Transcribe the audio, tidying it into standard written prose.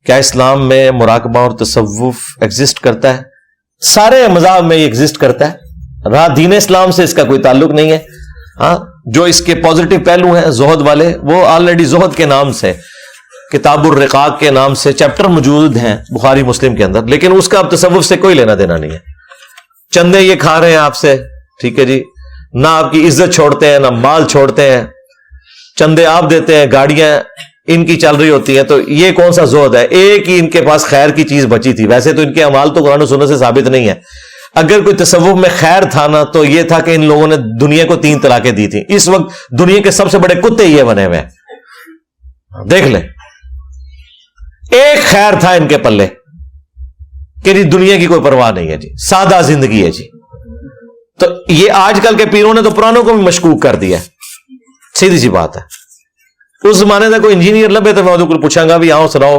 کیا اسلام میں مراقبہ اور تصوف ایگزسٹ کرتا ہے؟ سارے مذاہب میں یہ ایگزسٹ کرتا ہے، رہا دین اسلام سے اس کا کوئی تعلق نہیں ہے. ہاں جو اس کے پازیٹو پہلو ہیں زہد والے، وہ آلریڈی زہد کے نام سے کتاب الرقاق کے نام سے چیپٹر موجود ہیں بخاری مسلم کے اندر، لیکن اس کا اب تصوف سے کوئی لینا دینا نہیں ہے. چندے یہ کھا رہے ہیں آپ سے، ٹھیک ہے جی، نہ آپ کی عزت چھوڑتے ہیں، نہ مال چھوڑتے ہیں، چندے آپ دیتے ہیں، گاڑیاں ان کی چل رہی ہوتی ہیں، تو یہ کون سا زہد ہے؟ ایک ہی ان کے پاس خیر کی چیز بچی تھی. ویسے تو ان کے اعمال تو قرآن و سنت سے ثابت نہیں ہے. اگر کوئی تصوف میں خیر تھا نا تو یہ تھا کہ ان لوگوں نے دنیا کو 3 طلاقیں دی تھی. اس وقت دنیا کے سب سے بڑے کتے یہ بنے ہوئے ہیں، دیکھ لیں. ایک خیر تھا ان کے پلے کہ جی دنیا کی کوئی پرواہ نہیں ہے جی، سادہ زندگی ہے جی. تو یہ آج کل کے پیروں نے تو پرانوں کو بھی مشکوک کر دیا، سیدھی سی بات ہے. اس زمانے کا کوئی انجینئر لبے تو میں پوچھاں گا بھی آؤ سناؤ